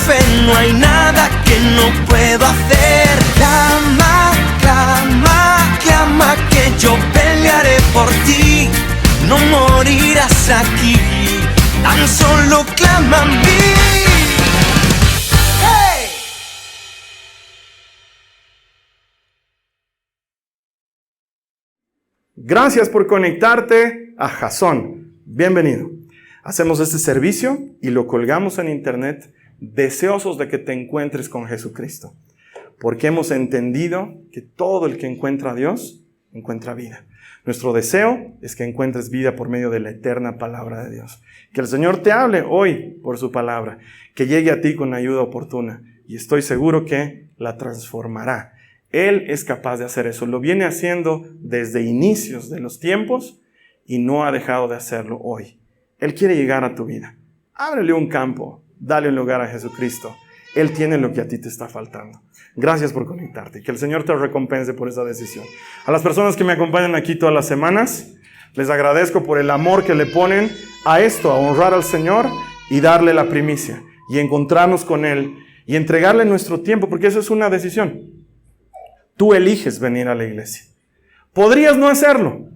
fe, no hay nada que no puedo hacer. Clama, clama, clama, que yo pelearé por ti. No morirás aquí, tan solo clama a mí. ¡Hey! Gracias por conectarte a Jasón. Bienvenido. Hacemos este servicio y lo colgamos en internet deseosos de que te encuentres con Jesucristo. Porque hemos entendido que todo el que encuentra a Dios, encuentra vida. Nuestro deseo es que encuentres vida por medio de la eterna palabra de Dios. Que el Señor te hable hoy por su palabra, que llegue a ti con ayuda oportuna. Y estoy seguro que la transformará. Él es capaz de hacer eso. Lo viene haciendo desde inicios de los tiempos y no ha dejado de hacerlo hoy. Él quiere llegar a tu vida. Ábrele un campo, dale un lugar a Jesucristo. Él tiene lo que a ti te está faltando. Gracias por conectarte. Que el Señor te recompense por esa decisión. A las personas que me acompañan aquí todas las semanas, les agradezco por el amor que le ponen a esto, a honrar al Señor y darle la primicia y encontrarnos con Él y entregarle nuestro tiempo, porque eso es una decisión. Tú eliges venir a la iglesia. Podrías no hacerlo,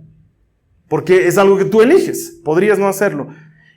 porque es algo que tú eliges. Podrías no hacerlo.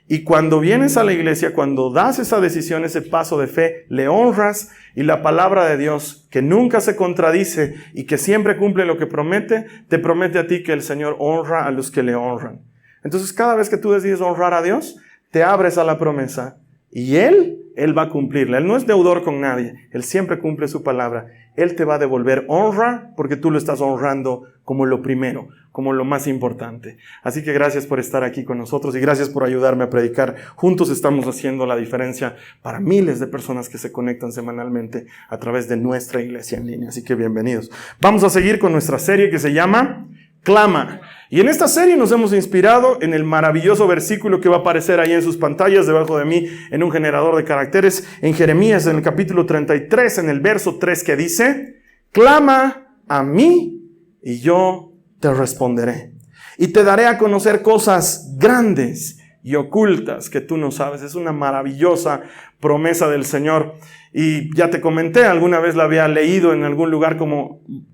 Y cuando vienes a la iglesia, cuando das esa decisión, ese paso de fe, le honras y la palabra de Dios, que nunca se contradice y que siempre cumple lo que promete, te promete a ti que el Señor honra a los que le honran. Entonces, cada vez que tú decides honrar a Dios, te abres a la promesa y Él va a cumplirla. Él no es deudor con nadie. Él siempre cumple su palabra. Él te va a devolver honra porque tú lo estás honrando como lo primero, como lo más importante. Así que gracias por estar aquí con nosotros y gracias por ayudarme a predicar. Juntos estamos haciendo la diferencia para miles de personas que se conectan semanalmente a través de nuestra iglesia en línea. Así que bienvenidos. Vamos a seguir con nuestra serie que se llama Clama. Y en esta serie nos hemos inspirado en el maravilloso versículo que va a aparecer ahí en sus pantallas debajo de mí en un generador de caracteres en Jeremías en el capítulo 33 en el verso 3 que dice: clama a mí y yo te responderé y te daré a conocer cosas grandes y ocultas que tú no sabes. Es una maravillosa promesa del Señor. Y ya te comenté, alguna vez la había leído en algún lugar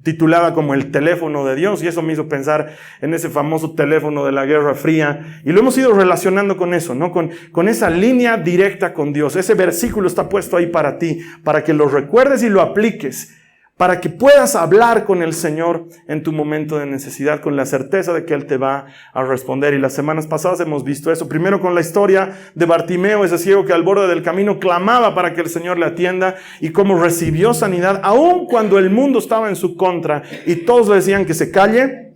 titulada como el teléfono de Dios, y eso me hizo pensar en ese famoso teléfono de la Guerra Fría, y lo hemos ido relacionando con eso, ¿no? Con esa línea directa con Dios. Ese versículo está puesto ahí para ti, para que lo recuerdes y lo apliques, para que puedas hablar con el Señor en tu momento de necesidad, con la certeza de que Él te va a responder. Y las semanas pasadas hemos visto eso. Primero con la historia de Bartimeo, ese ciego que al borde del camino clamaba para que el Señor le atienda, y cómo recibió sanidad, aun cuando el mundo estaba en su contra y todos le decían que se calle.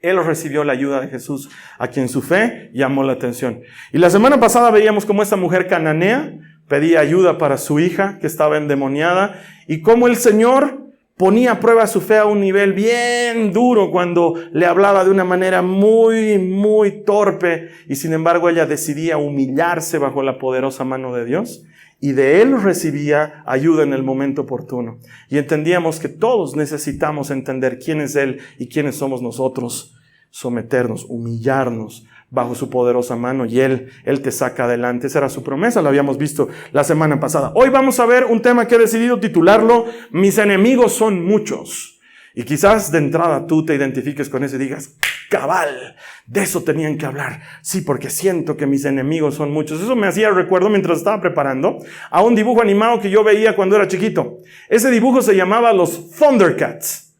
Él recibió la ayuda de Jesús, a quien su fe llamó la atención. Y la semana pasada veíamos cómo esta mujer cananea pedía ayuda para su hija que estaba endemoniada, y cómo el Señor ponía a prueba su fe a un nivel bien duro cuando le hablaba de una manera muy, muy torpe, y sin embargo ella decidía humillarse bajo la poderosa mano de Dios y de Él recibía ayuda en el momento oportuno. Y entendíamos que todos necesitamos entender quién es Él y quiénes somos nosotros, someternos, humillarnos bajo su poderosa mano, y Él te saca adelante. Esa era su promesa, la habíamos visto la semana pasada. Hoy vamos a ver un tema que he decidido titularlo: mis enemigos son muchos. Y quizás de entrada tú te identifiques con eso y digas: cabal, de eso tenían que hablar. Sí, porque siento que mis enemigos son muchos. Eso me hacía recuerdo, mientras estaba preparando, a un dibujo animado que yo veía cuando era chiquito. Ese dibujo se llamaba los Thundercats.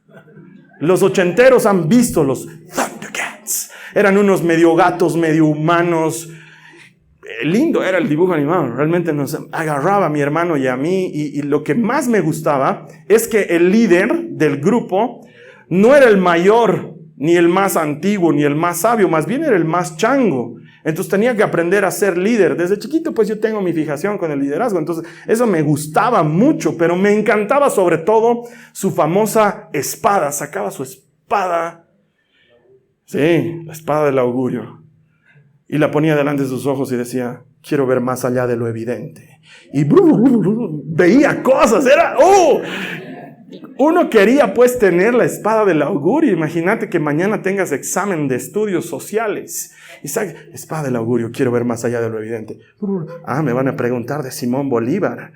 Los ochenteros han visto los Thundercats. Eran unos medio gatos, medio humanos. Lindo era el dibujo animado. Realmente nos agarraba a mi hermano y a mí. Y lo que más me gustaba es que el líder del grupo no era el mayor, ni el más antiguo, ni el más sabio. Más bien era el más chango. Entonces tenía que aprender a ser líder. Desde chiquito pues yo tengo mi fijación con el liderazgo. Entonces eso me gustaba mucho. Pero me encantaba sobre todo su famosa espada. Sacaba su espada. Sí, la espada del augurio. Y la ponía delante de sus ojos y decía: quiero ver más allá de lo evidente. Y veía cosas, Uno quería pues tener la espada del augurio. Imagínate que mañana tengas examen de estudios sociales. Y sabes, espada del augurio, quiero ver más allá de lo evidente. Me van a preguntar de Simón Bolívar.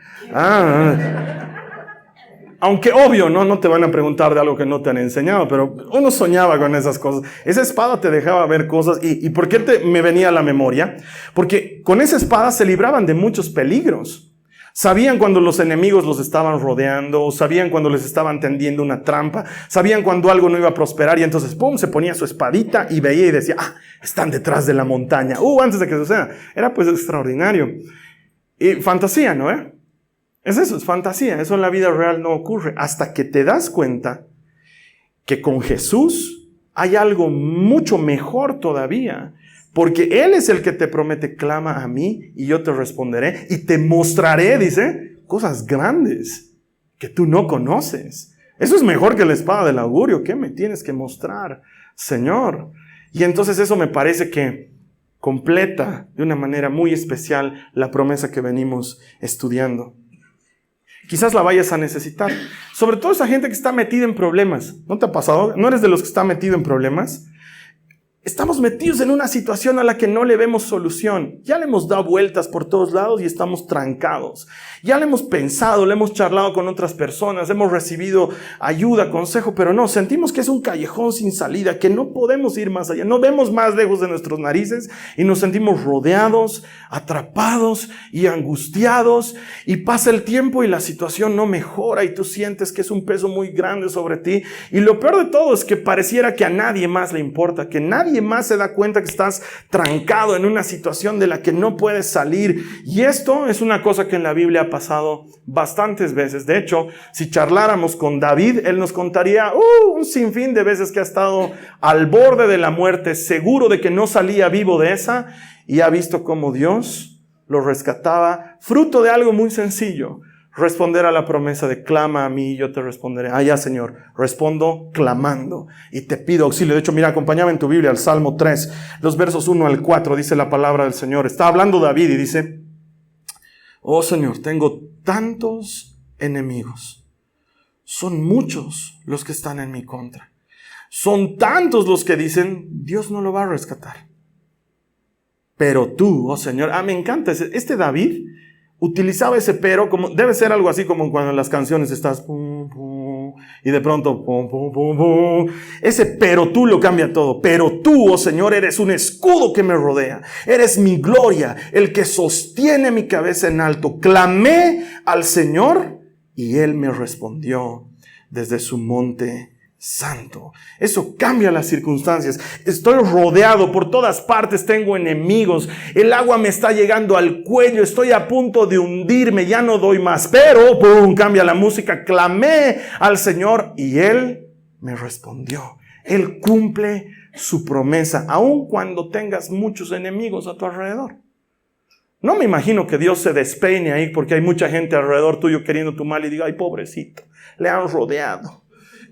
Aunque obvio, no te van a preguntar de algo que no te han enseñado, pero uno soñaba con esas cosas. Esa espada te dejaba ver cosas. ¿Y por qué me venía a la memoria? Porque con esa espada se libraban de muchos peligros. Sabían cuando los enemigos los estaban rodeando, sabían cuando les estaban tendiendo una trampa, sabían cuando algo no iba a prosperar y entonces, ¡pum!, se ponía su espadita y veía y decía, están detrás de la montaña. Antes de que suceda. Era pues extraordinario. Y fantasía, ¿no? Es eso, es fantasía. Eso en la vida real no ocurre. Hasta que te das cuenta que con Jesús hay algo mucho mejor todavía. Porque Él es el que te promete, clama a mí y yo te responderé y te mostraré, dice, cosas grandes que tú no conoces. Eso es mejor que la espada del augurio. ¿Qué me tienes que mostrar, Señor? Y entonces eso me parece que completa de una manera muy especial la promesa que venimos estudiando. Quizás la vayas a necesitar. Sobre todo esa gente que está metida en problemas. ¿No te ha pasado? ¿No eres de los que está metido en problemas? Estamos metidos en una situación a la que no le vemos solución. Ya le hemos dado vueltas por todos lados y estamos trancados. Ya le hemos pensado, le hemos charlado con otras personas, hemos recibido ayuda, consejo, pero no, sentimos que es un callejón sin salida, que no podemos ir más allá. No vemos más lejos de nuestras narices y nos sentimos rodeados, atrapados y angustiados. Y pasa el tiempo y la situación no mejora y tú sientes que es un peso muy grande sobre ti. Y lo peor de todo es que pareciera que a nadie más le importa, que nadie más se da cuenta que estás trancado en una situación de la que no puedes salir. Y esto es una cosa que en la Biblia ha pasado bastantes veces. De hecho, si charláramos con David, él nos contaría un sinfín de veces que ha estado al borde de la muerte, seguro de que no salía vivo de esa, y ha visto cómo Dios lo rescataba, fruto de algo muy sencillo. Responder a la promesa de clama a mí y yo te responderé. Ya, Señor, respondo clamando y te pido auxilio. De hecho, mira, acompáñame en tu Biblia al Salmo 3, los versos 1 al 4, dice la palabra del Señor. Está hablando David y dice, oh Señor, tengo tantos enemigos. Son muchos los que están en mi contra. Son tantos los que dicen, Dios no lo va a rescatar. Pero tú, oh Señor, me encanta este David. Utilizaba ese pero como, debe ser algo así como cuando en las canciones estás pum, pum, y de pronto pum, pum, pum, pum. Ese pero tú lo cambia todo. Pero tú, oh Señor, eres un escudo que me rodea. Eres mi gloria, el que sostiene mi cabeza en alto. Clamé al Señor y Él me respondió desde su monte santo. Eso cambia las circunstancias. Estoy rodeado por todas partes, tengo enemigos, el agua me está llegando al cuello, estoy a punto de hundirme, ya no doy más, pero ¡pum!, cambia la música. Clamé al Señor y Él me respondió. Él cumple su promesa, aun cuando tengas muchos enemigos a tu alrededor. No me imagino que Dios se despeine ahí porque hay mucha gente alrededor tuyo queriendo tu mal y diga, ay, pobrecito, le han rodeado.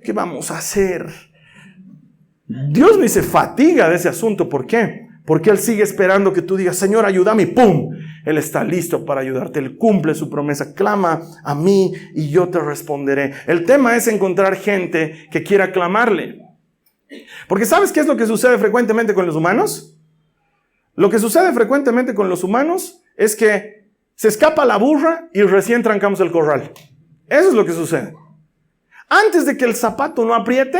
¿Qué vamos a hacer? Dios ni se fatiga de ese asunto. ¿Por qué? Porque Él sigue esperando que tú digas, Señor, ayúdame, y ¡pum! Él está listo para ayudarte. Él cumple su promesa. Clama a mí y yo te responderé. El tema es encontrar gente que quiera clamarle. Porque ¿sabes qué es lo que sucede frecuentemente con los humanos? Lo que sucede frecuentemente con los humanos es que se escapa la burra y recién trancamos el corral. Eso es lo que sucede. Antes de que el zapato no apriete,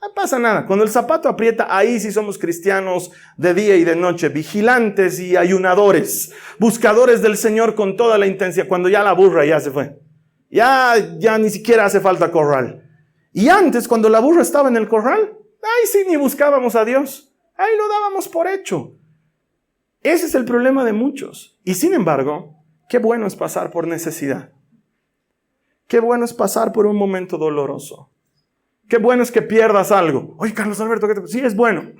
no pasa nada. Cuando el zapato aprieta, ahí sí somos cristianos de día y de noche, vigilantes y ayunadores, buscadores del Señor con toda la intensidad. Cuando ya la burra ya se fue, ya ni siquiera hace falta corral. Y antes, cuando la burra estaba en el corral, ahí sí ni buscábamos a Dios, ahí lo dábamos por hecho. Ese es el problema de muchos. Y sin embargo, qué bueno es pasar por necesidad. Qué bueno es pasar por un momento doloroso. Qué bueno es que pierdas algo. Oye, Carlos Alberto, sí, es bueno.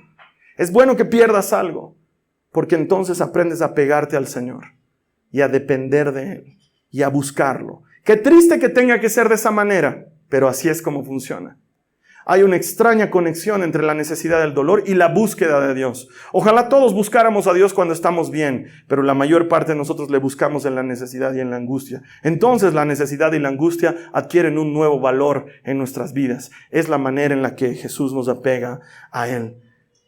Es bueno que pierdas algo, porque entonces aprendes a pegarte al Señor y a depender de Él y a buscarlo. Qué triste que tenga que ser de esa manera, pero así es como funciona. hay una extraña conexión entre la necesidad del dolor y la búsqueda de Dios. Ojalá todos buscáramos a Dios cuando estamos bien, pero la mayor parte de nosotros le buscamos en la necesidad y en la angustia. Entonces la necesidad y la angustia adquieren un nuevo valor en nuestras vidas. Es la manera en la que Jesús nos apega a Él.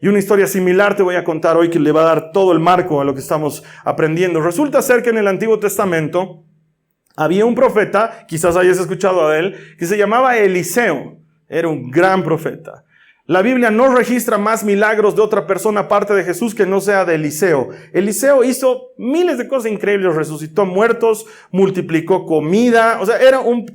Y una historia similar te voy a contar hoy que le va a dar todo el marco a lo que estamos aprendiendo. Resulta ser que en el Antiguo Testamento había un profeta, quizás hayas escuchado de él, que se llamaba Eliseo. Era un gran profeta. La Biblia no registra más milagros de otra persona aparte de Jesús que no sea de Eliseo. Eliseo hizo miles de cosas increíbles, resucitó muertos, multiplicó comida, o sea, era un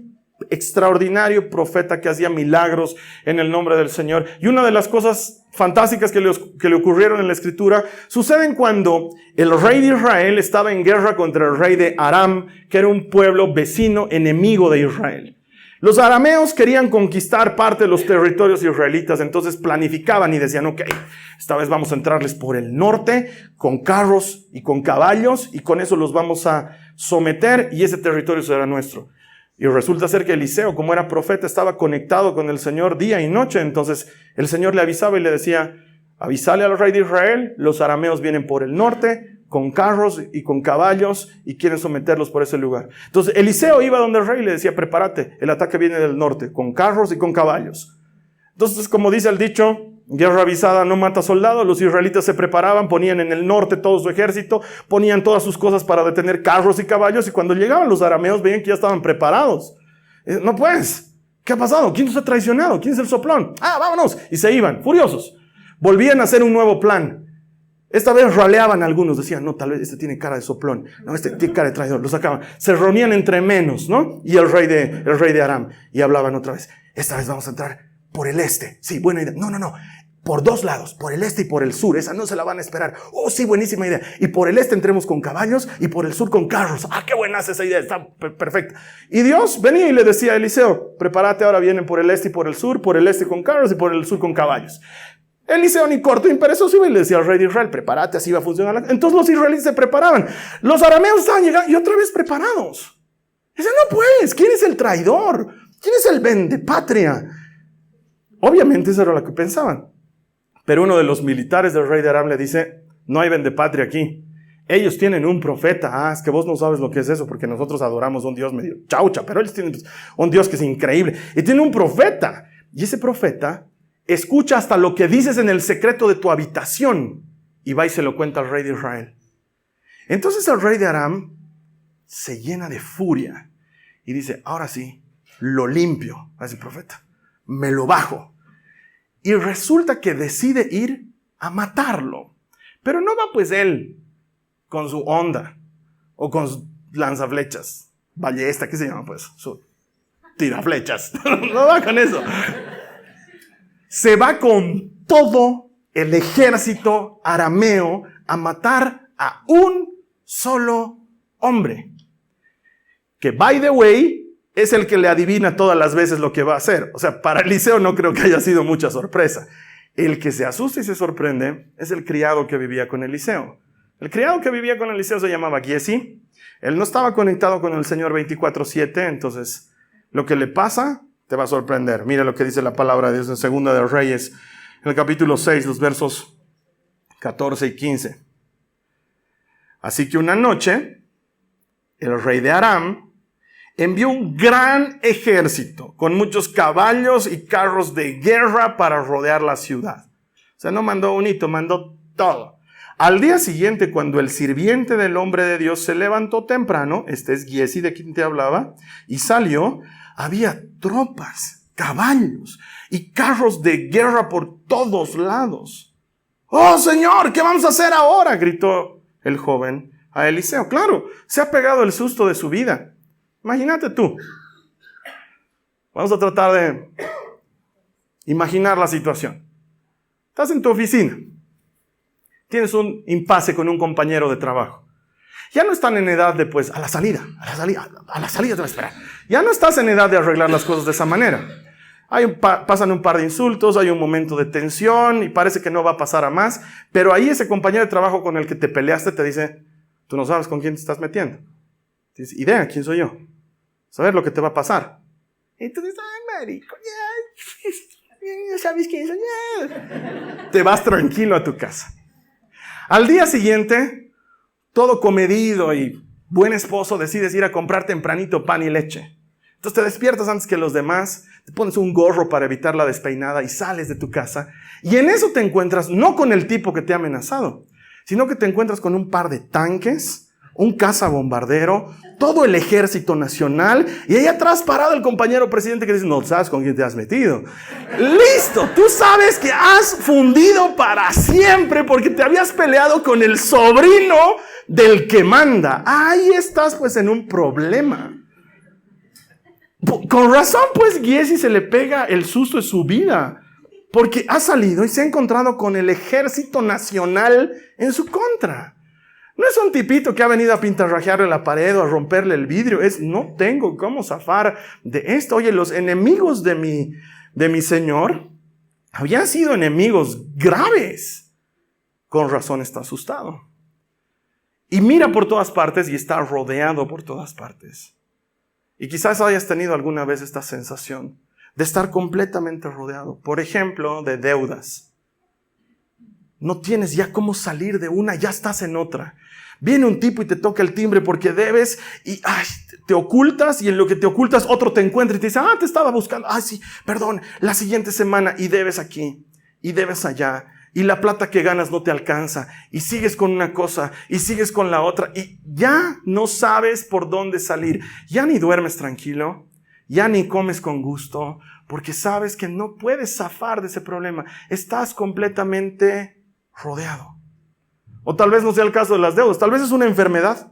extraordinario profeta que hacía milagros en el nombre del Señor. Y una de las cosas fantásticas que le ocurrieron en la Escritura suceden cuando el rey de Israel estaba en guerra contra el rey de Aram, que era un pueblo vecino, enemigo de Israel. Los arameos querían conquistar parte de los territorios israelitas, entonces planificaban y decían, ok, esta vez vamos a entrarles por el norte con carros y con caballos y con eso los vamos a someter y ese territorio será nuestro. Y resulta ser que Eliseo, como era profeta, estaba conectado con el Señor día y noche. Entonces el Señor le avisaba y le decía, avísale al rey de Israel, los arameos vienen por el norte, con carros y con caballos, y quieren someterlos por ese lugar. Entonces Eliseo iba donde el rey y le decía, prepárate, el ataque viene del norte, con carros y con caballos. Entonces, como dice el dicho, guerra avisada no mata soldado. Los israelitas se preparaban, ponían en el norte todo su ejército, ponían todas sus cosas para detener carros y caballos, y cuando llegaban los arameos veían que ya estaban preparados. No pues, ¿qué ha pasado? ¿Quién nos ha traicionado? ¿Quién es el soplón? Vámonos. Y se iban, furiosos. Volvían a hacer un nuevo plan. Esta vez raleaban a algunos, decían, no, tal vez este tiene cara de soplón, no, este tiene cara de traidor, lo sacaban. Se reunían entre menos, ¿no? Y el rey de Aram, y hablaban otra vez, esta vez vamos a entrar por el este. Sí, buena idea. No. Por dos lados, por el este y por el sur. Esa no se la van a esperar. Oh, sí, buenísima idea. Y por el este entremos con caballos y por el sur con carros. Qué buena es esa idea. Está perfecta. Y Dios venía y le decía a Eliseo, prepárate, ahora vienen por el este y por el sur, por el este con carros y por el sur con caballos. Eliseo ni corto ni perezoso iba y le decía al rey de Israel, prepárate, así va a funcionar. Entonces los israelitas se preparaban. Los arameos estaban llegando y otra vez preparados. Dicen, no pues, ¿quién es el traidor? ¿Quién es el vendepatria? Obviamente eso era lo que pensaban. Pero uno de los militares del rey de Aram le dice, no hay vendepatria aquí. Ellos tienen un profeta. Es que vos no sabes lo que es eso, porque nosotros adoramos a un Dios medio chaucha, pero ellos tienen un Dios que es increíble. Y tiene un profeta. Y ese profeta escucha hasta lo que dices en el secreto de tu habitación. Y va y se lo cuenta al rey de Israel. Entonces el rey de Aram se llena de furia. Y dice, ahora sí, lo limpio a ese profeta. Me lo bajo. Y resulta que decide ir a matarlo. Pero no va pues él con su onda o con su lanzaflechas, ballesta, ¿qué se llama pues? Su tiraflechas. No va con eso. Se va con todo el ejército arameo a matar a un solo hombre. Que, by the way, es el que le adivina todas las veces lo que va a hacer. O sea, para Eliseo no creo que haya sido mucha sorpresa. El que se asusta y se sorprende es el criado que vivía con Eliseo. El criado que vivía con Eliseo se llamaba Giesi. Él no estaba conectado con el Señor 24/7, entonces lo que le pasa te va a sorprender. Mira lo que dice la palabra de Dios en Segunda de Reyes, en el capítulo 6, los versos 14 y 15. Así que una noche, el rey de Aram envió un gran ejército con muchos caballos y carros de guerra para rodear la ciudad. O sea, no mandó un hito, mandó todo. Al día siguiente, cuando el sirviente del hombre de Dios se levantó temprano, este es Giesi de quien te hablaba, y salió, había tropas, caballos y carros de guerra por todos lados. ¡Oh, Señor! ¿Qué vamos a hacer ahora?, gritó el joven a Eliseo. Claro, se ha pegado el susto de su vida. Imagínate tú. Vamos a tratar de imaginar la situación. Estás en tu oficina. Tienes un impasse con un compañero de trabajo. Ya no están en edad de, pues, a la salida te va a esperar. Ya no estás en edad de arreglar las cosas de esa manera. Pasan un par de insultos, hay un momento de tensión y parece que no va a pasar a más, pero ahí ese compañero de trabajo con el que te peleaste te dice, tú no sabes con quién te estás metiendo. Tienes idea quién soy yo. Saber lo que te va a pasar. Y tú dices, ay, marico, ¿Ya sabes quién soy? Te vas tranquilo a tu casa. Al día siguiente, todo comedido y buen esposo, decides ir a comprar tempranito pan y leche. Entonces te despiertas antes que los demás, te pones un gorro para evitar la despeinada y sales de tu casa. Y en eso te encuentras no con el tipo que te ha amenazado, sino que te encuentras con un par de tanques, un cazabombardero, todo el ejército nacional, y ahí atrás parado el compañero presidente que dice, no sabes con quién te has metido. ¡Listo! Tú sabes que has fundido para siempre porque te habías peleado con el sobrino del que manda. Ahí estás pues en un problema. Con razón pues Giesi se le pega el susto de su vida, porque ha salido y se ha encontrado con el ejército nacional en su contra. No es un tipito que ha venido a pintarrajearle la pared o a romperle el vidrio. Es, no tengo cómo zafar de esto. Oye, los enemigos de mi Señor habían sido enemigos graves. Con razón está asustado. Y mira por todas partes y está rodeado por todas partes. Y quizás hayas tenido alguna vez esta sensación de estar completamente rodeado. Por ejemplo, de deudas. No tienes ya cómo salir de una, ya estás en otra. Viene un tipo y te toca el timbre porque debes y te ocultas, y en lo que te ocultas otro te encuentra y te dice, te estaba buscando. Sí, perdón, la siguiente semana, y debes aquí y debes allá. Y la plata que ganas no te alcanza. Y sigues con una cosa y sigues con la otra. Y ya no sabes por dónde salir. Ya ni duermes tranquilo. Ya ni comes con gusto. Porque sabes que no puedes zafar de ese problema. Estás completamente rodeado. O tal vez no sea el caso de las deudas. Tal vez es una enfermedad.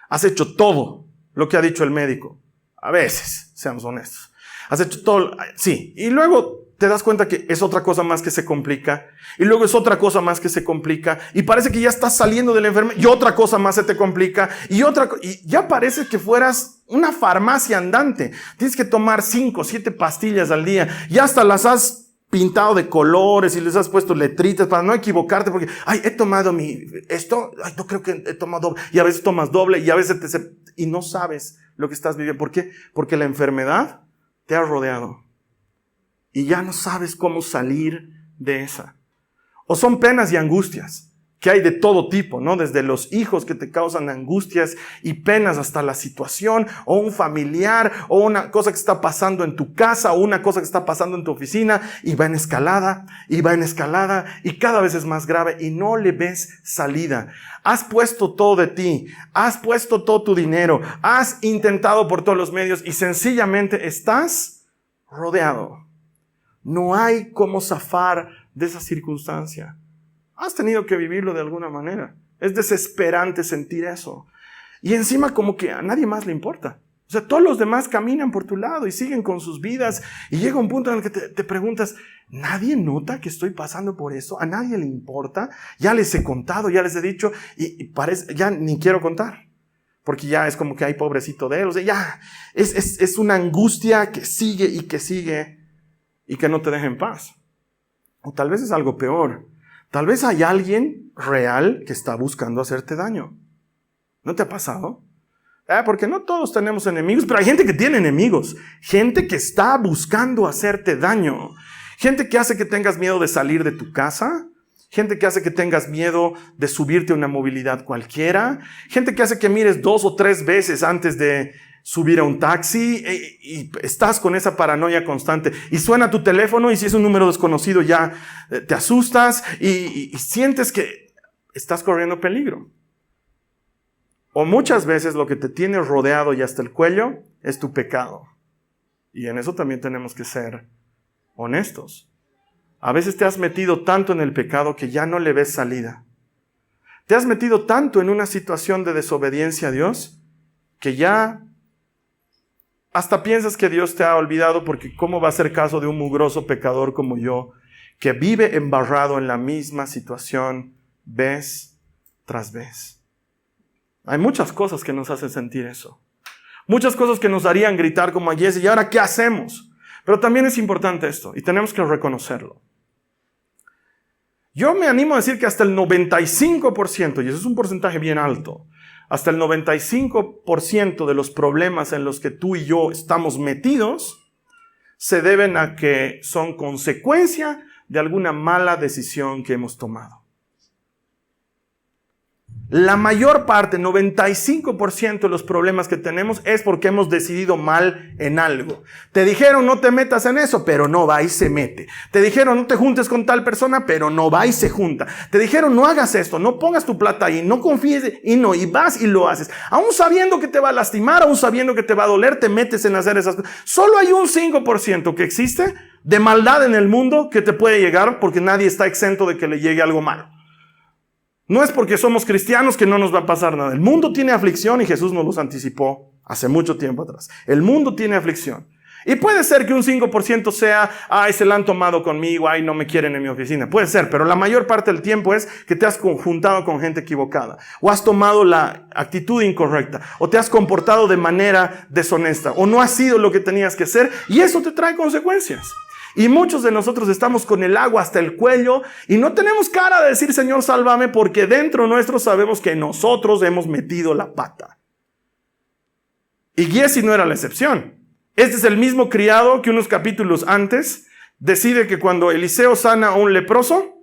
Has hecho todo lo que ha dicho el médico. A veces, seamos honestos. Has hecho todo. Sí. Y luego te das cuenta que es otra cosa más que se complica. Y luego es otra cosa más que se complica. Y parece que ya estás saliendo de la enfermedad. Y otra cosa más se te complica. Y ya parece que fueras una farmacia andante. Tienes que tomar 5, 7 pastillas al día. Y hasta las has pintado de colores y les has puesto letritas para no equivocarte. Porque, he tomado no creo que he tomado doble. Y a veces tomas doble y a veces y no sabes lo que estás viviendo. ¿Por qué? Porque la enfermedad te ha rodeado. Y ya no sabes cómo salir de esa. O son penas y angustias, que hay de todo tipo, ¿no? Desde los hijos que te causan angustias y penas hasta la situación, o un familiar, o una cosa que está pasando en tu casa, o una cosa que está pasando en tu oficina, y va en escalada, y cada vez es más grave, y no le ves salida. Has puesto todo de ti, has puesto todo tu dinero, has intentado por todos los medios, y sencillamente estás rodeado. No hay cómo zafar de esa circunstancia. Has tenido que vivirlo de alguna manera. Es desesperante sentir eso. Y encima como que a nadie más le importa. O sea, todos los demás caminan por tu lado y siguen con sus vidas. Y llega un punto en el que te preguntas, ¿nadie nota que estoy pasando por eso? ¿A nadie le importa? Ya les he contado, ya les he dicho y parece, ya ni quiero contar. Porque ya es como que hay pobrecito de él. O sea, ya es una angustia que sigue y que no te deja en paz. O tal vez es algo peor. Tal vez hay alguien real que está buscando hacerte daño. ¿No te ha pasado? Porque no todos tenemos enemigos, pero hay gente que tiene enemigos. Gente que está buscando hacerte daño. Gente que hace que tengas miedo de salir de tu casa. Gente que hace que tengas miedo de subirte a una movilidad cualquiera. Gente que hace que mires 2 o 3 veces antes de subir a un taxi y estás con esa paranoia constante. Y suena tu teléfono y si es un número desconocido ya te asustas y sientes que estás corriendo peligro. O muchas veces lo que te tiene rodeado y hasta el cuello es tu pecado. Y en eso también tenemos que ser honestos. A veces te has metido tanto en el pecado que ya no le ves salida. Te has metido tanto en una situación de desobediencia a Dios que ya hasta piensas que Dios te ha olvidado, porque ¿cómo va a hacer caso de un mugroso pecador como yo que vive embarrado en la misma situación vez tras vez? Hay muchas cosas que nos hacen sentir eso. Muchas cosas que nos harían gritar como a Giesi, ¿y ahora qué hacemos? Pero también es importante esto y tenemos que reconocerlo. Yo me animo a decir que hasta el 95%, y eso es un porcentaje bien alto, hasta el 95% de los problemas en los que tú y yo estamos metidos se deben a que son consecuencia de alguna mala decisión que hemos tomado. La mayor parte, 95% de los problemas que tenemos es porque hemos decidido mal en algo. Te dijeron no te metas en eso, pero no va y se mete. Te dijeron no te juntes con tal persona, pero no va y se junta. Te dijeron no hagas esto, no pongas tu plata ahí, no confíes y vas y lo haces. Aún sabiendo que te va a lastimar, aún sabiendo que te va a doler, te metes en hacer esas cosas. Solo hay un 5% que existe de maldad en el mundo que te puede llegar, porque nadie está exento de que le llegue algo malo. No es porque somos cristianos que no nos va a pasar nada. El mundo tiene aflicción y Jesús nos los anticipó hace mucho tiempo atrás. El mundo tiene aflicción. Y puede ser que un 5% sea, ay, se la han tomado conmigo, ay, no me quieren en mi oficina. Puede ser, pero la mayor parte del tiempo es que te has juntado con gente equivocada. O has tomado la actitud incorrecta. O te has comportado de manera deshonesta. O no has sido lo que tenías que ser. Y eso te trae consecuencias. Y muchos de nosotros estamos con el agua hasta el cuello y no tenemos cara de decir Señor sálvame, porque dentro nuestro sabemos que nosotros hemos metido la pata. Y Giesi no era la excepción. Este es el mismo criado que unos capítulos antes decide que cuando Eliseo sana a un leproso,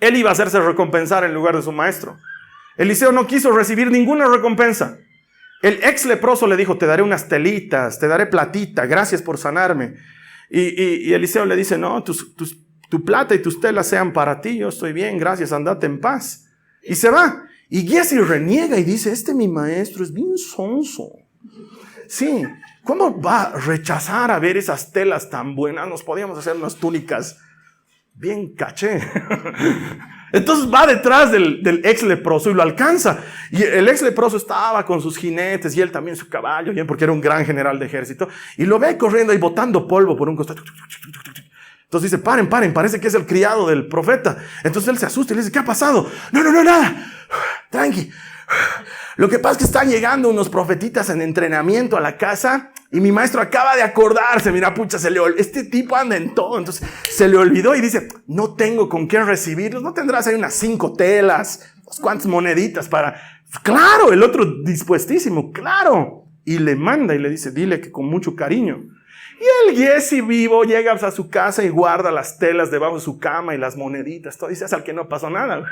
él iba a hacerse recompensar en lugar de su maestro. Eliseo no quiso recibir ninguna recompensa. El ex leproso le dijo, te daré unas telitas, te daré platita, gracias por sanarme. Y Eliseo le dice, no, tu plata y tus telas sean para ti, yo estoy bien, gracias, andate en paz. Y se va. Y Giesi reniega y dice, mi maestro es bien sonso. Sí, ¿cómo va a rechazar a ver esas telas tan buenas? Nos podíamos hacer unas túnicas bien caché. Entonces va detrás del ex leproso y lo alcanza. Y el ex leproso estaba con sus jinetes y él también su caballo, porque era un gran general de ejército. Y lo ve corriendo y botando polvo por un costado. Entonces dice, paren, parece que es el criado del profeta. Entonces él se asusta y le dice, ¿qué ha pasado? No, nada. Tranqui. Lo que pasa es que están llegando unos profetitas en entrenamiento a la casa y mi maestro acaba de acordarse. Mira, pucha, este tipo anda en todo. Entonces se le olvidó y dice, no tengo con qué recibirlos. ¿No tendrás ahí unas 5 telas, unas cuantas moneditas para...? Claro, el otro dispuestísimo, claro. Y le manda y le dice, dile que con mucho cariño. Y el Giesi vivo llega a su casa y guarda las telas debajo de su cama y las moneditas. Todo dice, es al que no pasó nada.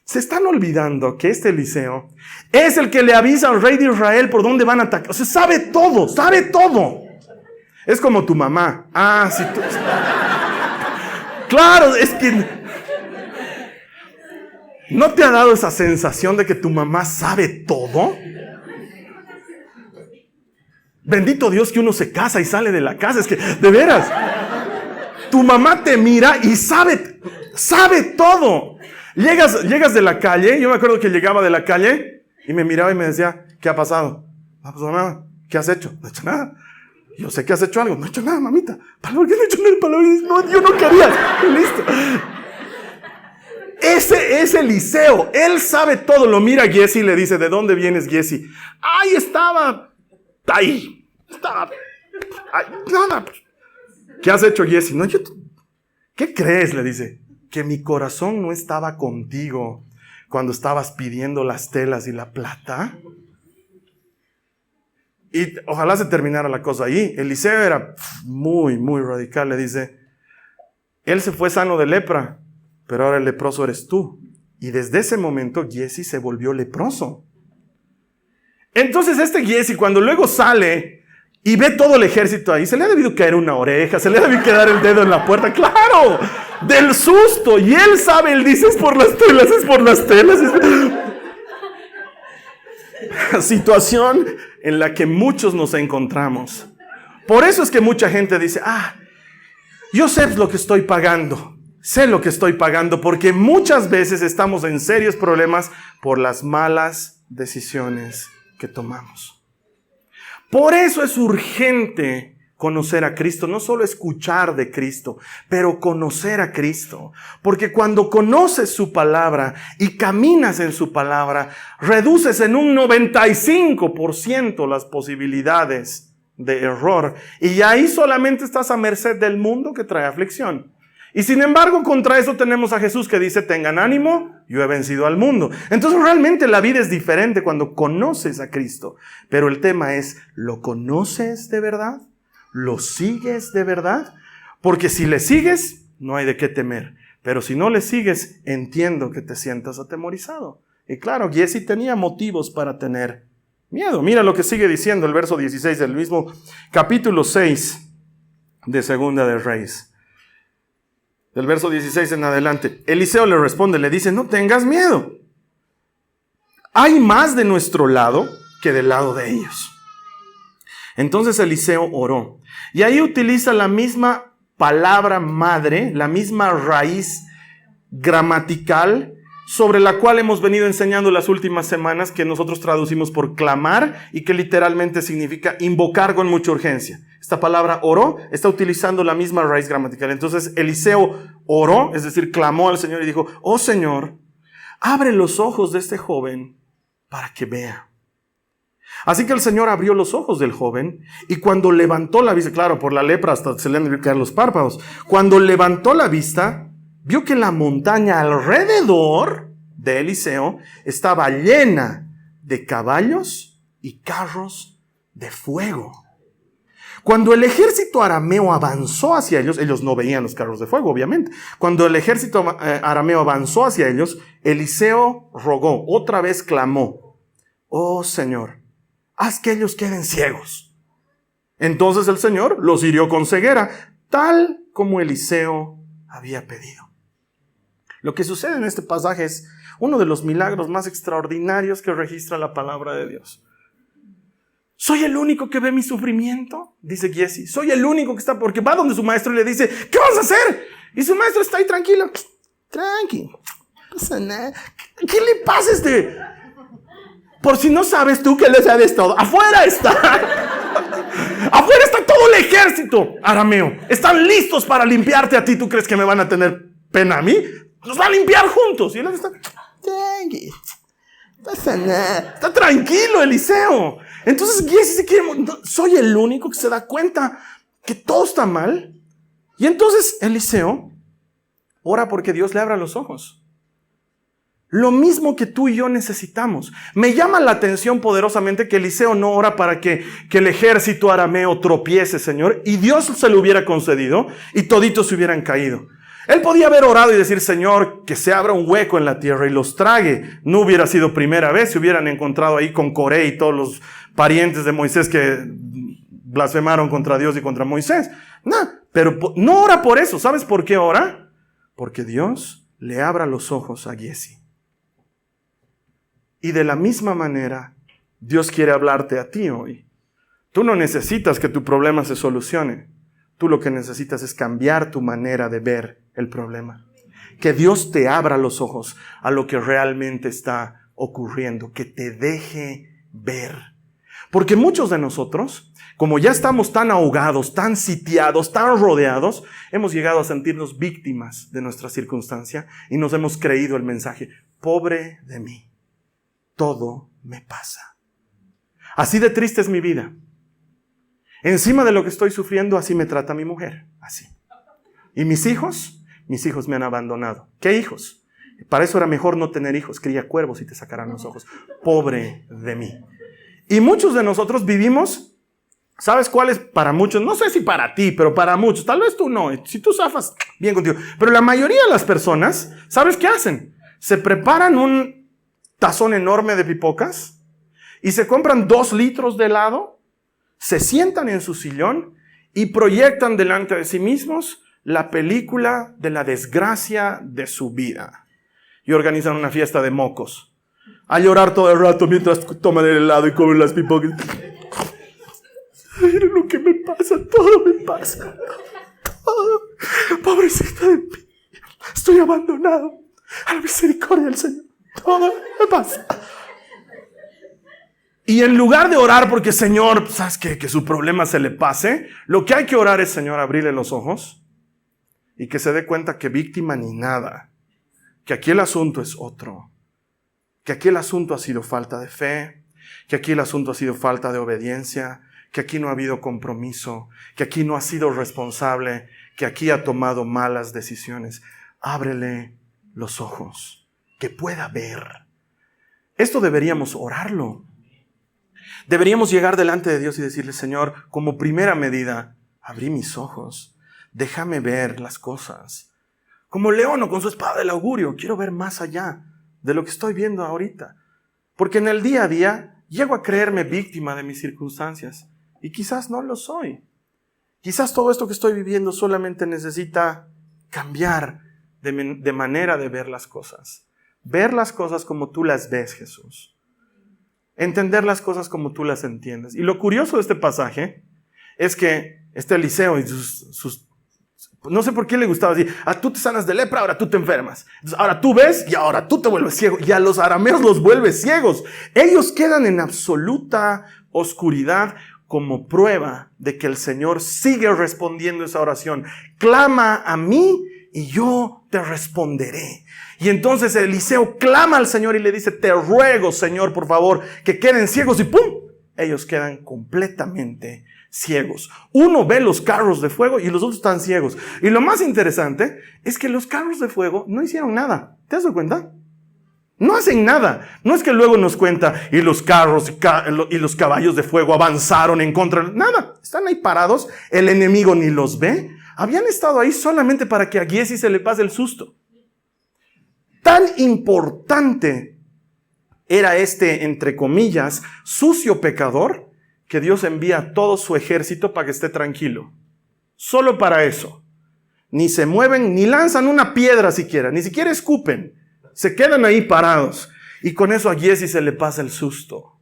Se están olvidando que este Eliseo es el que le avisa al rey de Israel por dónde van a atacar. O sea, sabe todo. Es como tu mamá. Sí, tú... Claro, es que... ¿No te ha dado esa sensación de que tu mamá sabe todo? Bendito Dios que uno se casa y sale de la casa. Es que, de veras, tu mamá te mira y sabe todo. Llegas de la calle, yo me acuerdo que llegaba de la calle y me miraba y me decía, ¿qué ha pasado? No ha pasado nada. ¿Qué has hecho? No he hecho nada. Yo sé que has hecho algo. No he hecho nada, mamita. ¿Por qué no he hecho nada? No, yo no quería. Listo. Ese es Eliseo. Él sabe todo. Lo mira a Giesi y le dice, ¿de dónde vienes, Giesi? Estaba ahí. Nada. ¿Qué has hecho, Giesi? No, ¿qué crees? Le dice. Que mi corazón no estaba contigo cuando estabas pidiendo las telas y la plata. Y ojalá se terminara la cosa ahí. Eliseo era muy, muy radical. Le dice, él se fue sano de lepra, pero ahora el leproso eres tú. Y desde ese momento Giesi se volvió leproso. Entonces este Giesi, cuando luego sale y ve todo el ejército ahí, se le ha debido caer una oreja, se le ha debido quedar el dedo en la puerta. ¡Claro! Del susto. Y él sabe, él dice, es por las telas. Situación en la que muchos nos encontramos. Por eso es que mucha gente dice, yo sé lo que estoy pagando. Sé lo que estoy pagando, porque muchas veces estamos en serios problemas por las malas decisiones que tomamos. Por eso es urgente conocer a Cristo, no solo escuchar de Cristo, pero conocer a Cristo. Porque cuando conoces su palabra y caminas en su palabra, reduces en un 95% las posibilidades de error. Y ahí solamente estás a merced del mundo que trae aflicción. Y sin embargo, contra eso tenemos a Jesús que dice, tengan ánimo, yo he vencido al mundo. Entonces realmente la vida es diferente cuando conoces a Cristo. Pero el tema es, ¿lo conoces de verdad? ¿Lo sigues de verdad? Porque si le sigues, no hay de qué temer. Pero si no le sigues, entiendo que te sientas atemorizado. Y claro, Giezi tenía motivos para tener miedo. Mira lo que sigue diciendo el verso 16 del mismo capítulo 6 de Segunda de Reyes. Del verso 16 en adelante. Eliseo le responde, le dice, no tengas miedo. Hay más de nuestro lado que del lado de ellos. Entonces Eliseo oró. Y ahí utiliza la misma palabra madre, la misma raíz gramatical sobre la cual hemos venido enseñando las últimas semanas, que nosotros traducimos por clamar y que literalmente significa invocar con mucha urgencia. Esta palabra oró está utilizando la misma raíz gramatical. Entonces Eliseo oró, es decir, clamó al Señor y dijo, oh Señor, abre los ojos de este joven para que vea. Así que el Señor abrió los ojos del joven y cuando levantó la vista, claro, por la lepra hasta se le han de caer los párpados, cuando levantó la vista, vio que la montaña alrededor de Eliseo estaba llena de caballos y carros de fuego. Cuando el ejército arameo avanzó hacia ellos, ellos no veían los carros de fuego, obviamente. Cuando el ejército arameo avanzó hacia ellos, Eliseo rogó, otra vez clamó, oh Señor, haz que ellos queden ciegos. Entonces el Señor los hirió con ceguera, tal como Eliseo había pedido. Lo que sucede en este pasaje es uno de los milagros más extraordinarios que registra la palabra de Dios. ¿Soy el único que ve mi sufrimiento? Dice Giezi. Soy el único que está, porque va donde su maestro y le dice, ¿qué vas a hacer? Y su maestro está ahí tranquilo. Tranqui, no pasa nada. ¿Qué le pasa a este? Por si no sabes tú que le sabes todo. Afuera está. Afuera está todo el ejército arameo. Están listos para limpiarte a ti. ¿Tú crees que me van a tener pena a mí? Los va a limpiar juntos. Y él está tranqui. No pasa nada. Está tranquilo Eliseo. Entonces Giezi se quiere, soy el único que se da cuenta que todo está mal. Y entonces Eliseo ora porque Dios le abra los ojos. Lo mismo que tú y yo necesitamos. Me llama la atención poderosamente que Eliseo no ora para que el ejército arameo tropiece, Señor, y Dios se lo hubiera concedido y toditos se hubieran caído. Él podía haber orado y decir, Señor, que se abra un hueco en la tierra y los trague. No hubiera sido primera vez, se hubieran encontrado ahí con Coré y todos los parientes de Moisés que blasfemaron contra Dios y contra Moisés. No, pero no ora por eso. ¿Sabes por qué ora? Porque Dios le abra los ojos a Giezi. Y de la misma manera, Dios quiere hablarte a ti hoy. Tú no necesitas que tu problema se solucione. Tú lo que necesitas es cambiar tu manera de ver el problema. Que Dios te abra los ojos a lo que realmente está ocurriendo. Que te deje ver. Porque muchos de nosotros, como ya estamos tan ahogados, tan sitiados, tan rodeados, hemos llegado a sentirnos víctimas de nuestra circunstancia y nos hemos creído el mensaje, pobre de mí. Todo me pasa. Así de triste es mi vida. Encima de lo que estoy sufriendo, así me trata mi mujer. Así. ¿Y mis hijos? Mis hijos me han abandonado. ¿Qué hijos? Para eso era mejor no tener hijos. Cría cuervos y te sacarán los ojos. Pobre de mí. Y muchos de nosotros vivimos, ¿sabes cuál es para muchos? No sé si para ti, pero para muchos. Tal vez tú no. Si tú zafas, bien contigo. Pero la mayoría de las personas, ¿sabes qué hacen? Se preparan un tazón enorme de pipocas y se compran 2 litros de helado, se sientan en su sillón y proyectan delante de sí mismos la película de la desgracia de su vida y organizan una fiesta de mocos a llorar todo el rato mientras toman el helado y comen las pipocas. Mira lo que me pasa, todo me pasa, todo. Pobrecita de mí, estoy abandonado a la misericordia del Señor. Todo me pasa. Y en lugar de orar porque Señor, ¿sabes qué? Que su problema se le pase, lo que hay que orar es, Señor, abrirle los ojos y que se dé cuenta que víctima ni nada, que aquí el asunto es otro, que aquí el asunto ha sido falta de fe, que aquí el asunto ha sido falta de obediencia, que aquí no ha habido compromiso, que aquí no ha sido responsable, que aquí ha tomado malas decisiones. Ábrele los ojos. Que pueda ver. Esto deberíamos orarlo. Deberíamos llegar delante de Dios y decirle, Señor, como primera medida, abrí mis ojos, déjame ver las cosas. Como león o con su espada del augurio, quiero ver más allá de lo que estoy viendo ahorita. Porque en el día a día llego a creerme víctima de mis circunstancias y quizás no lo soy. Quizás todo esto que estoy viviendo solamente necesita cambiar de manera de ver las cosas. Ver las cosas como tú las ves, Jesús. Entender las cosas como tú las entiendes. Y lo curioso de este pasaje es que Eliseo y no sé por qué le gustaba decir, tú te sanas de lepra, ahora tú te enfermas. Entonces, ahora tú ves y ahora tú te vuelves ciego. Y a los arameos los vuelves ciegos. Ellos quedan en absoluta oscuridad como prueba de que el Señor sigue respondiendo esa oración. Clama a mí y yo te responderé. Y entonces Eliseo clama al Señor y le dice, te ruego, Señor, por favor, que queden ciegos. Y ¡pum! Ellos quedan completamente ciegos. Uno ve los carros de fuego y los otros están ciegos. Y lo más interesante es que los carros de fuego no hicieron nada. ¿Te has dado cuenta? No hacen nada. No es que luego nos cuenta y los carros y los caballos de fuego avanzaron en contra. Nada. Están ahí parados. El enemigo ni los ve. Habían estado ahí solamente para que a Giesi se le pase el susto. Tan importante era entre comillas, sucio pecador, que Dios envía todo su ejército para que esté tranquilo. Solo para eso. Ni se mueven, ni lanzan una piedra siquiera, ni siquiera escupen. Se quedan ahí parados. Y con eso a Giesi se le pasa el susto.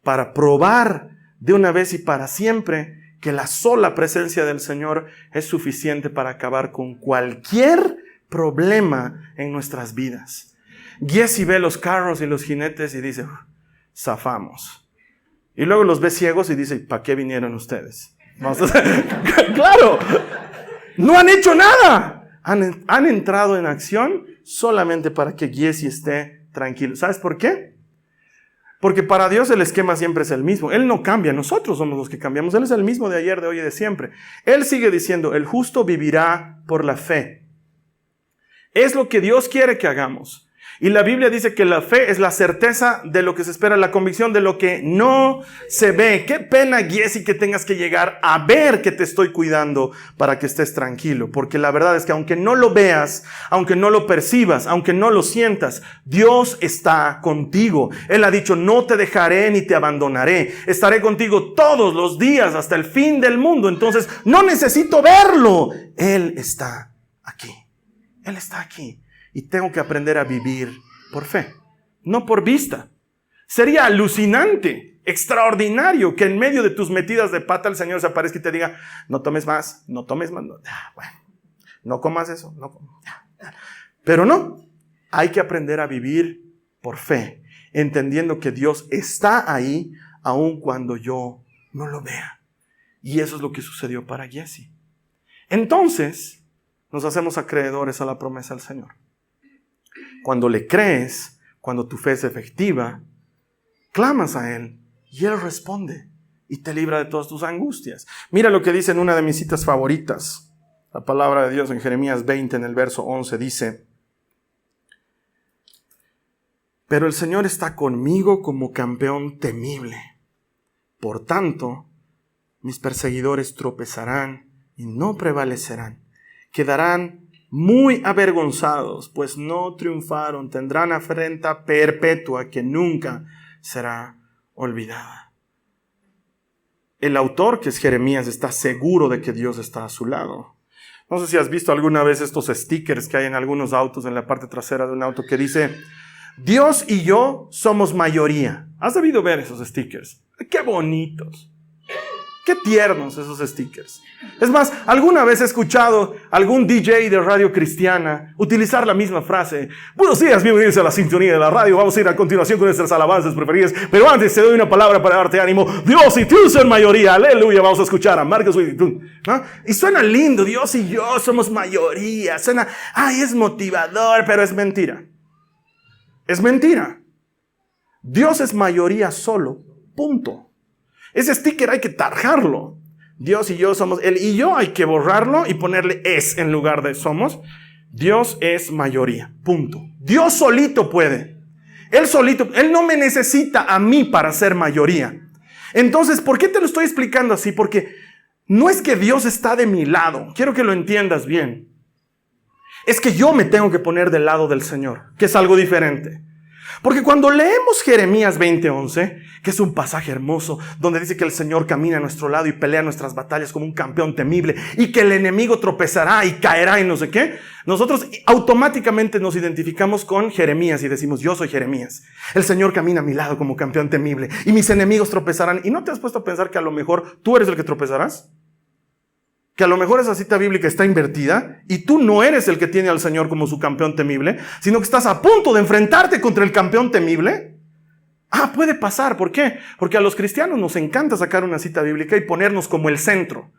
Para probar de una vez y para siempre que la sola presencia del Señor es suficiente para acabar con cualquier problema en nuestras vidas. Giesi ve los carros y los jinetes y dice, zafamos. Y luego los ve ciegos y dice, ¿para qué vinieron ustedes? ¡Claro! No han hecho nada. Han entrado en acción solamente para que Giesi esté tranquilo. ¿Sabes por qué? Porque para Dios el esquema siempre es el mismo. Él no cambia, nosotros somos los que cambiamos. Él es el mismo de ayer, de hoy y de siempre. Él sigue diciendo, el justo vivirá por la fe. Es lo que Dios quiere que hagamos. Y la Biblia dice que la fe es la certeza de lo que se espera, la convicción de lo que no se ve. Qué pena, Giesi, que tengas que llegar a ver que te estoy cuidando para que estés tranquilo. Porque la verdad es que aunque no lo veas, aunque no lo percibas, aunque no lo sientas, Dios está contigo. Él ha dicho, no te dejaré ni te abandonaré. Estaré contigo todos los días hasta el fin del mundo. Entonces, no necesito verlo. Él está aquí. Él está aquí. Y tengo que aprender a vivir por fe, no por vista. Sería alucinante, extraordinario que en medio de tus metidas de pata el Señor se aparezca y te diga, no tomes más, no tomes más. Bueno, no comas eso. Pero no, hay que aprender a vivir por fe, entendiendo que Dios está ahí aun cuando yo no lo vea. Y eso es lo que sucedió para Giesi. Entonces, nos hacemos acreedores a la promesa del Señor. Cuando le crees, cuando tu fe es efectiva, clamas a Él y Él responde y te libra de todas tus angustias. Mira lo que dice en una de mis citas favoritas. La palabra de Dios en Jeremías 20, en el verso 11, dice, pero el Señor está conmigo como campeón temible. Por tanto, mis perseguidores tropezarán y no prevalecerán. Quedarán muy avergonzados, pues no triunfaron. Tendrán afrenta perpetua que nunca será olvidada. El autor, que es Jeremías, está seguro de que Dios está a su lado. No sé si has visto alguna vez estos stickers que hay en algunos autos, en la parte trasera de un auto, que dice, Dios y yo somos mayoría. ¿Has debido ver esos stickers? ¡Qué bonitos! ¡Qué tiernos esos stickers! Es más, alguna vez he escuchado algún DJ de radio cristiana utilizar la misma frase. Buenos días, bienvenidos a la sintonía de la radio. Vamos a ir a continuación con nuestras alabanzas preferidas. Pero antes te doy una palabra para darte ánimo. Dios y tú son mayoría. Aleluya. Vamos a escuchar a Marcos Witt, ¿no? Y suena lindo. Dios y yo somos mayoría. Suena, es motivador, pero es mentira. Es mentira. Dios es mayoría solo. Punto. Ese sticker hay que tarjarlo. Dios y yo somos, él y yo hay que borrarlo y ponerle es en lugar de somos. Dios es mayoría, punto. Dios solito puede. Él solito, Él no me necesita a mí para ser mayoría. Entonces, ¿por qué te lo estoy explicando así? Porque no es que Dios está de mi lado. Quiero que lo entiendas bien. Es que yo me tengo que poner del lado del Señor, que es algo diferente. Porque cuando leemos Jeremías 20:11, que es un pasaje hermoso, donde dice que el Señor camina a nuestro lado y pelea nuestras batallas como un campeón temible, y que el enemigo tropezará y caerá y no sé qué, nosotros automáticamente nos identificamos con Jeremías y decimos, yo soy Jeremías. El Señor camina a mi lado como campeón temible y mis enemigos tropezarán. ¿Y no te has puesto a pensar que a lo mejor tú eres el que tropezarás? Que a lo mejor esa cita bíblica está invertida y tú no eres el que tiene al Señor como su campeón temible, sino que estás a punto de enfrentarte contra el campeón temible. Puede pasar. ¿Por qué? Porque a los cristianos nos encanta sacar una cita bíblica y ponernos como el centro.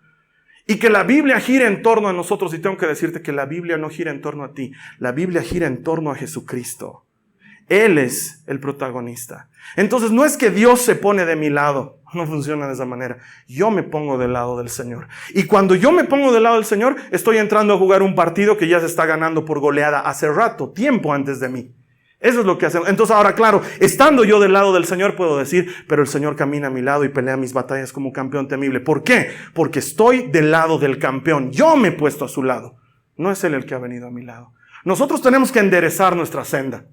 Y que la Biblia gira en torno a nosotros. Y tengo que decirte que la Biblia no gira en torno a ti. La Biblia gira en torno a Jesucristo. Él es el protagonista. Entonces no es que Dios se pone de mi lado. No funciona de esa manera. Yo me pongo del lado del Señor. Y cuando yo me pongo del lado del Señor, estoy entrando a jugar un partido que ya se está ganando por goleada hace rato, tiempo antes de mí. Eso es lo que hacemos. Entonces ahora, claro, estando yo del lado del Señor, puedo decir, pero el Señor camina a mi lado y pelea mis batallas como campeón temible. ¿Por qué? Porque estoy del lado del campeón. Yo me he puesto a su lado. No es Él el que ha venido a mi lado. Nosotros tenemos que enderezar nuestra senda.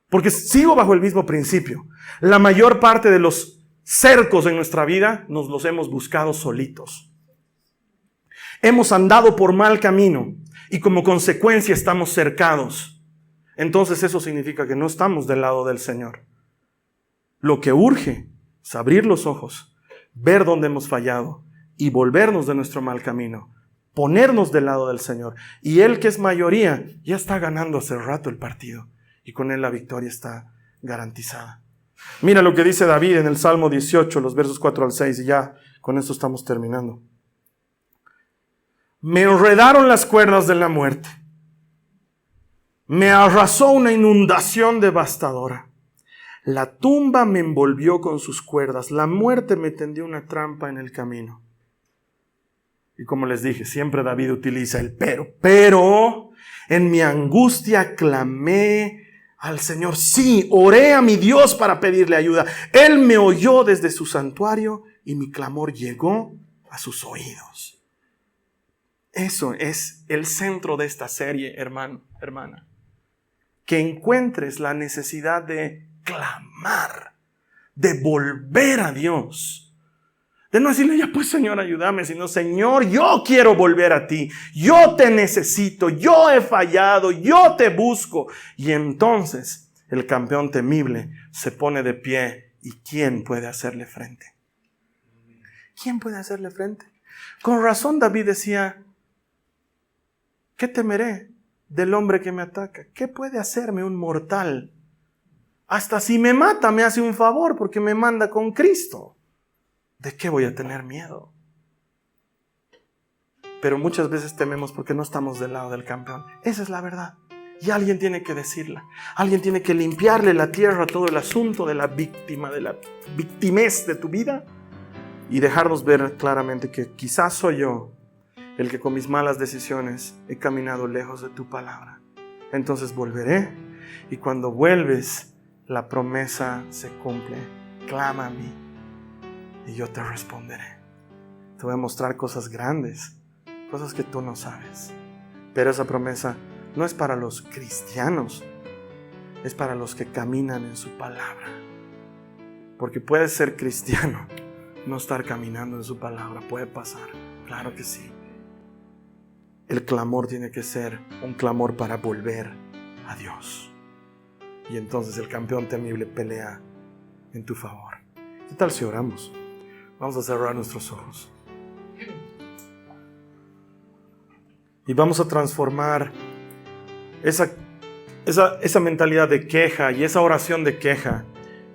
Porque sigo bajo el mismo principio. La mayor parte de los cercos en nuestra vida nos los hemos buscado solitos. Hemos andado por mal camino y como consecuencia estamos cercados. Entonces eso significa que no estamos del lado del Señor. Lo que urge es abrir los ojos, ver dónde hemos fallado y volvernos de nuestro mal camino, ponernos del lado del Señor. Y Él, que es mayoría, ya está ganando hace rato el partido y con Él la victoria está garantizada. Mira lo que dice David en el Salmo 18, los versos 4 al 6, y ya con esto estamos terminando. Me enredaron las cuerdas de la muerte. Me arrasó una inundación devastadora. La tumba me envolvió con sus cuerdas. La muerte me tendió una trampa en el camino. Y como les dije, siempre David utiliza el pero. Pero en mi angustia clamé al Señor. Sí, oré a mi Dios para pedirle ayuda. Él me oyó desde su santuario y mi clamor llegó a sus oídos. Eso es el centro de esta serie, hermano, hermana. Que encuentres la necesidad de clamar, de volver a Dios. De no decirle, ya pues Señor, ayúdame, sino Señor, yo quiero volver a ti. Yo te necesito, yo he fallado, yo te busco. Y entonces el campeón temible se pone de pie. ¿Y quién puede hacerle frente? ¿Quién puede hacerle frente? Con razón David decía, ¿qué temeré del hombre que me ataca? ¿Qué puede hacerme un mortal? Hasta si me mata me hace un favor porque me manda con Cristo. ¿De qué voy a tener miedo? Pero muchas veces tememos porque no estamos del lado del campeón. Esa es la verdad. Y alguien tiene que decirla. Alguien tiene que limpiarle la tierra a todo el asunto de la víctima, de la victimez de tu vida. Y dejarnos ver claramente que quizás soy yo el que con mis malas decisiones he caminado lejos de tu palabra. Entonces volveré. Y cuando vuelves, la promesa se cumple. Clama a mí. Y yo te responderé. Te voy a mostrar cosas grandes, cosas que tú no sabes. Pero esa promesa no es para los cristianos, es para los que caminan en su palabra. Porque puedes ser cristiano, no estar caminando en su palabra. Puede pasar, claro que sí. El clamor tiene que ser un clamor para volver a Dios. Y entonces el campeón temible pelea en tu favor. ¿Qué tal si oramos? Vamos a cerrar nuestros ojos. Y vamos a transformar esa mentalidad de queja y esa oración de queja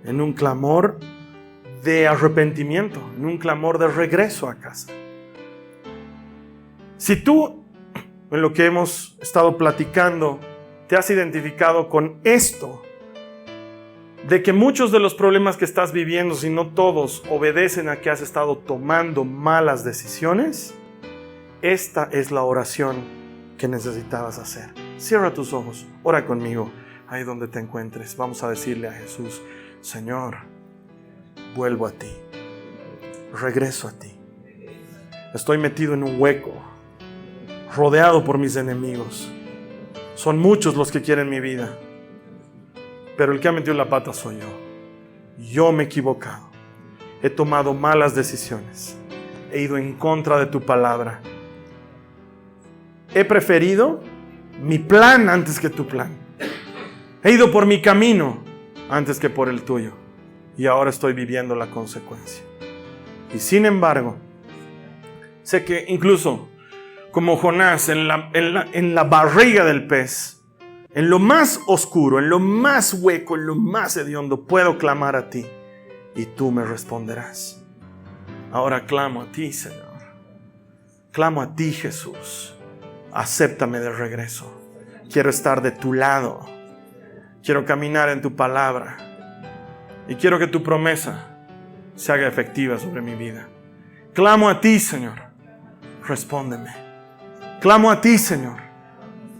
en un clamor de arrepentimiento, en un clamor de regreso a casa. Si tú, en lo que hemos estado platicando, te has identificado con esto, de que muchos de los problemas que estás viviendo, si no todos, obedecen a que has estado tomando malas decisiones, esta es la oración que necesitabas hacer. Cierra tus ojos, ora conmigo, ahí donde te encuentres. Vamos a decirle a Jesús, Señor, vuelvo a ti, regreso a ti. Estoy metido en un hueco, rodeado por mis enemigos. Son muchos los que quieren mi vida, pero el que ha metido la pata soy yo. Yo me he equivocado. He tomado malas decisiones. He ido en contra de tu palabra. He preferido mi plan antes que tu plan. He ido por mi camino antes que por el tuyo. Y ahora estoy viviendo la consecuencia. Y sin embargo, sé que incluso como Jonás en la barriga del pez, en lo más oscuro, en lo más hueco, en lo más hediondo, puedo clamar a ti y tú me responderás. Ahora clamo a ti, Señor. Clamo a ti, Jesús. Acéptame de regreso. Quiero estar de tu lado. Quiero caminar en tu palabra. Y quiero que tu promesa se haga efectiva sobre mi vida. Clamo a ti, Señor. Respóndeme. Clamo a ti, Señor.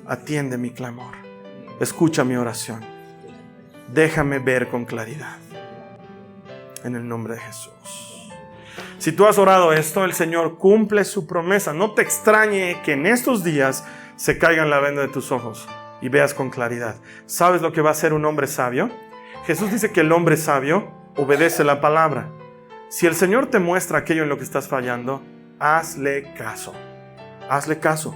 Atiende mi clamor. Escucha mi oración. Déjame ver con claridad. En el nombre de Jesús. Si tú has orado esto, el Señor cumple su promesa. No te extrañe que en estos días se caigan la venda de tus ojos y veas con claridad. ¿Sabes lo que va a hacer un hombre sabio? Jesús dice que el hombre sabio obedece la palabra. Si el Señor te muestra aquello en lo que estás fallando, hazle caso. Hazle caso.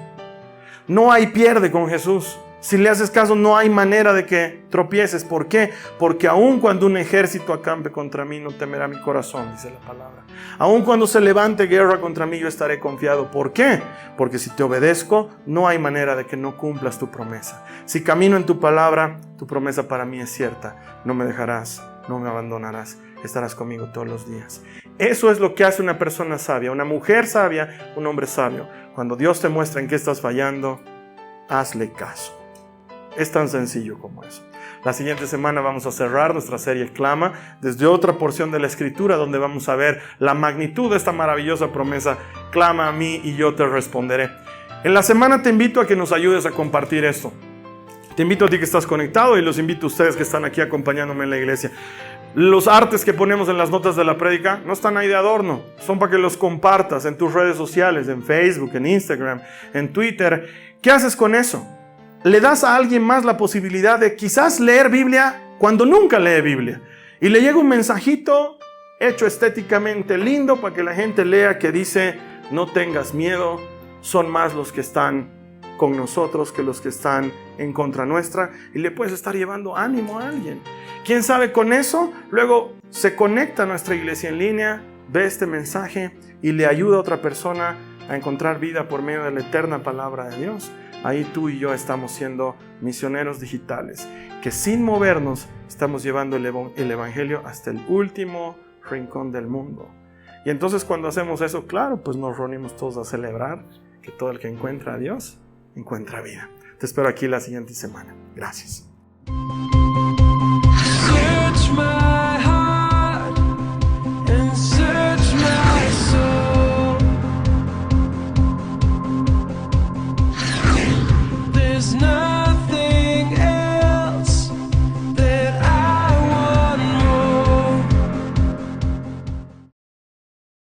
No hay pierde con Jesús. Si le haces caso, no hay manera de que tropieces. ¿Por qué? Porque aun cuando un ejército acampe contra mí, no temerá mi corazón, dice la palabra. Aun cuando se levante guerra contra mí, yo estaré confiado. ¿Por qué? Porque si te obedezco, no hay manera de que no cumplas tu promesa. Si camino en tu palabra, tu promesa para mí es cierta. No me dejarás, no me abandonarás. Estarás conmigo todos los días. Eso es lo que hace una persona sabia, una mujer sabia, un hombre sabio. Cuando Dios te muestra en qué estás fallando, hazle caso. Es tan sencillo como eso. La siguiente semana vamos a cerrar nuestra serie Clama desde otra porción de la Escritura donde vamos a ver la magnitud de esta maravillosa promesa. Clama a mí y yo te responderé. En la semana te invito a que nos ayudes a compartir esto. Te invito a ti que estás conectado y los invito a ustedes que están aquí acompañándome en la iglesia. Los artes que ponemos en las notas de la prédica no están ahí de adorno. Son para que los compartas en tus redes sociales, en Facebook, en Instagram, en Twitter. ¿Qué haces con eso? Le das a alguien más la posibilidad de quizás leer Biblia cuando nunca lee Biblia. Y le llega un mensajito hecho estéticamente lindo para que la gente lea que dice, no tengas miedo, son más los que están con nosotros que los que están en contra nuestra. Y le puedes estar llevando ánimo a alguien. ¿Quién sabe con eso? Luego se conecta a nuestra iglesia en línea, ve este mensaje y le ayuda a otra persona a encontrar vida por medio de la eterna palabra de Dios. Ahí tú y yo estamos siendo misioneros digitales, que sin movernos estamos llevando el evangelio hasta el último rincón del mundo. Y entonces cuando hacemos eso, claro, pues nos reunimos todos a celebrar que todo el que encuentra a Dios encuentra vida. Te espero aquí la siguiente semana. Gracias.